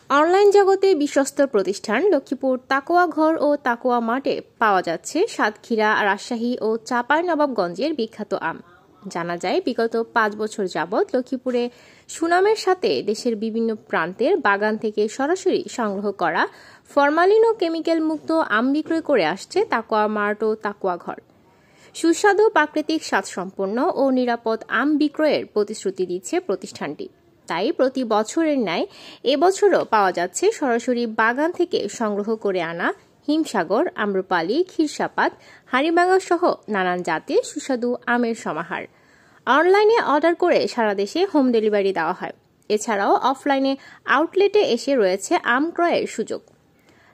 Online জগতে বিশ্বস্ত প্রতিষ্ঠান লক্ষ্মীপুর তাকোয়া ঘর ও তাকোয়া মার্টে পাওয়া যাচ্ছে সাতক্ষীরা, রাজশাহী ও চাঁপাইনবাবগঞ্জের বিখ্যাত আম। জানা যায়, বিগত 5 বছর যাবৎ লক্ষ্মীপুরে সুনামের সাথে দেশের বিভিন্ন প্রান্তের বাগান থেকে সরাসরি সংগ্রহ করা ফরমালিন ও কেমিক্যাল মুক্ত আম বিক্রয় করে আসছে তাকোয়া মার্ট ও তাকোয়া ঘর। সুস্বাদু, প্রাকৃতিক স্বাদসম্পন্ন ও নিরাপদ আম বিক্রয়ের প্রতিশ্রুতি দিচ্ছে প্রতিষ্ঠানটি। তাই প্রতি বছরের ন্যায় এবছরও পাওয়া যাচ্ছে সরাসরি বাগান থেকে সংগ্রহ করে আনা হিমসাগর, আম্রপালি, ক্ষীরসাপাত, হাড়িভাঙা সহ নানান জাতের সুস্বাদু আমের সমাহার। অনলাইনে অর্ডার করে সারা দেশে হোম ডেলিভারি দেওয়া হয়। এছাড়াও অফলাইনে আউটলেটে এসে রয়েছে আম ক্রয়ের সুযোগ।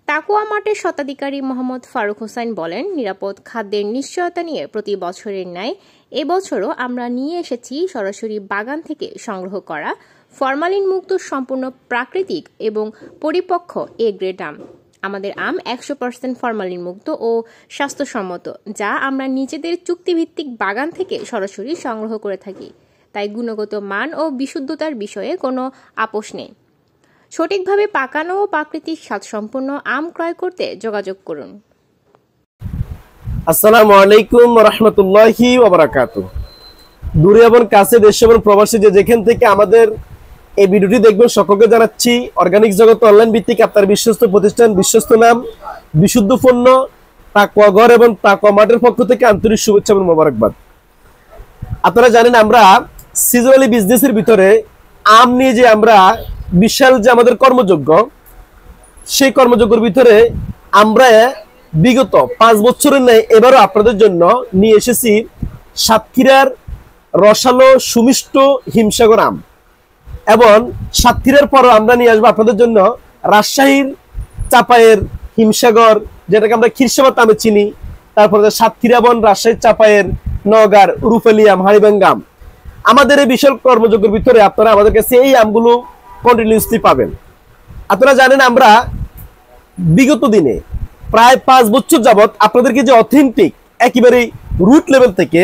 তাকোয়া মার্টের স্বত্বাধিকারী মোহাম্মদ ফারুক হোসেন বলেন, নিরাপদ খাদ্যের নিশ্চয়তা নিয়ে প্রতি বছরের ন্যায় এবছরও আমরা নিয়ে এসেছি সরাসরি বাগান থেকে সংগ্রহ করা ফরমালিন মুক্ত সম্পূর্ণ প্রাকৃতিক এবং পরিপক্ক এ গ্রেড আম। আমাদের আম 100% ফরমালিন মুক্ত ও স্বাস্থ্যসম্মত, যা আমরা নিজেদের চুক্তিভিত্তিক বাগান থেকে সরাসরি সংগ্রহ করে থাকি। তাই গুণগত মান ও বিশুদ্ধতার বিষয়ে কোনো আপোষ নেই। সঠিকভাবে পাকানো ও প্রাকৃতিক স্বাদসম্পন্ন আম ক্রয় করতে যোগাযোগ করুন। আসসালামু আলাইকুম ওয়া রাহমাতুল্লাহি ওয়া বারাকাতুহু। দূরে এবং কাছে, দেশে এবং প্রবাসী যেখান থেকে আমাদের এই ভিডিওটি দেখবেন, সকলকে জানাচ্ছি অর্গানিক জগৎ অনলাইন ভিত্তিক আপনার বিশ্বস্ত প্রতিষ্ঠান, বিশ্বস্ত নাম, বিশুদ্ধ পণ্য তাকওয়া ঘর এবং তাকওয়া মার্টের পক্ষ থেকে আন্তরিক শুভেচ্ছা এবং মোবারকবাদ। আপনারা জানেন, আমরা সিজনালি বিজনেসের ভিতরে আম নিয়ে যে আমরা বিশাল যে আমাদের কর্মযোগ্য, সেই কর্মযোগ্যের ভিতরে আমরা বিগত 5 বছরের ন্যায় এবারও আপনাদের জন্য নিয়ে এসেছি সাতক্ষীরার রসালো সুমিষ্ট হিমসাগর আম। এবং সাতক্ষীরার পরও আমরা নিয়ে আসবো আপনাদের জন্য রাজশাহীর চাপায়ের হিমসাগর, যেটাকে আমরা ক্ষীরসাপাত আমে চিনি। তারপরে সাতক্ষীরা এবং রাজশাহীর চাপায়ের নওগাঁর রুফেলি আম, হাড়িভাঙা আম। আমাদের এই বিশাল কর্মযোগ্যের ভিতরে আপনারা আমাদের কাছে এই আমগুলো কন্টিনিউসলি পাবেন। আপনারা জানেন, আমরা বিগত দিনে প্রায় 5 বছর যাবত আপনাদেরকে যে অথেন্টিক একেবারে রুট লেভেল থেকে,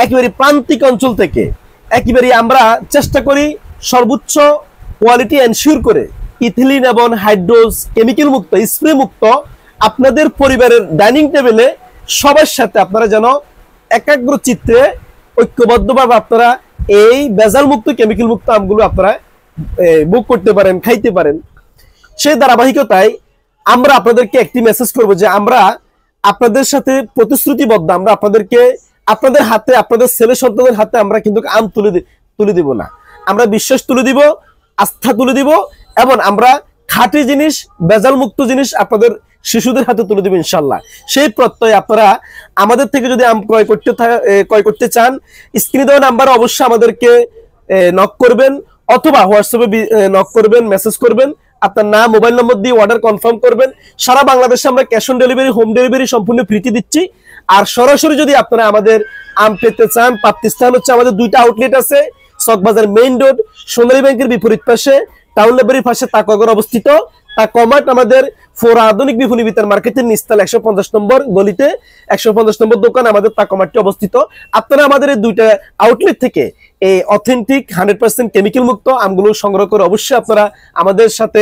একেবারে প্রান্তিক অঞ্চল থেকে একেবারে আমরা চেষ্টা করি সর্বোচ্চ কোয়ালিটি এনশিওর করে ইথিলিন এবং হাইড্রোজ কেমিক্যাল মুক্ত, স্প্রে মুক্ত আপনাদের পরিবারের ডাইনিং টেবিলে সবার সাথে আপনারা যেন একাগ্র চিত্তে ঐক্যবদ্ধভাবে আপনারা এই ভেজাল মুক্ত, কেমিক্যাল মুক্ত আমগুলো আপনারা বুক করতে পারেন, খাইতে পারেন। সেই ধারাবাহিকতায় আমরা আপনাদেরকে একটি মেসেজ করব যে আমরা আপনাদের সাথে প্রতিশ্রুতিবদ্ধ। আমরা আপনাদেরকে আপনাদের হাতে, আপনাদের ছেলে সন্তানের হাতে আমরা কিন্তু আম তুলে দিব না। আমরা বিশ্বাস তুলে দিব, আস্থা তুলে দিব এবং আমরা খাঁটি জিনিস, ভেজাল মুক্ত জিনিস আপনাদের শিশুদের হাতে তুলে দিব ইনশাল্লাহ। সেই প্রত্যয় আপনারা আমাদের থেকে যদি আম ক্রয় করতে চান, স্ক্রিনে দেওয়া নাম্বারে অবশ্যই আমাদেরকে নক করবেন অথবা হোয়াটসঅ্যাপে নক করবেন, মেসেজ করবেন। আপনার নাম, মোবাইল নম্বর দিয়ে অর্ডার কনফার্ম করবেন। সারা বাংলাদেশে আমরা cash on delivery, home delivery সম্পূর্ণ ফ্রিতে দিচ্ছি। আর সরাসরি যদি আপনারা আমাদের আম পেতে চান, প্রাপ্তিস্থান হচ্ছে আমাদের 2টা আউটলেট আছে। চকবাজার মেইন রোড, সোনালী ব্যাংকের বিপরীত পাশে, টাউন লাইব্রেরির পাশে তাকওয়া ঘর অবস্থিত। তাকওয়া মার্ট আমাদের আধুনিক বিপণী বিতান মার্কেটের নিচতল 150 নম্বর গলিতে 150 নম্বর দোকান আমাদের তাকওয়া মার্টটি অবস্থিত। আপনারা আমাদের এই 2টা আউটলেট থেকে এই অথেন্টিক 100% কেমিক্যাল মুক্ত আমগুলো সংগ্রহ করে অবশ্যই আপনারা আমাদের সাথে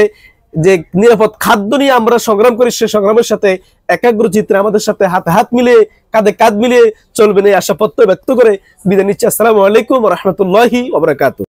যে নিরাপদ খাদ্য নিয়ে আমরা সংগ্রাম করি, সেই সংগ্রামের সাথে একাগ্র চিত্রে আমাদের সাথে হাতে হাত মিলিয়ে, কাঁধে কাঁধ মিলিয়ে চলবেন এই আশা ব্যক্ত করে বিদায় নিচ্ছি। আসসালামু আলাইকুম ওয়া রাহমাতুল্লাহি ওয়া বারাকাতুহু।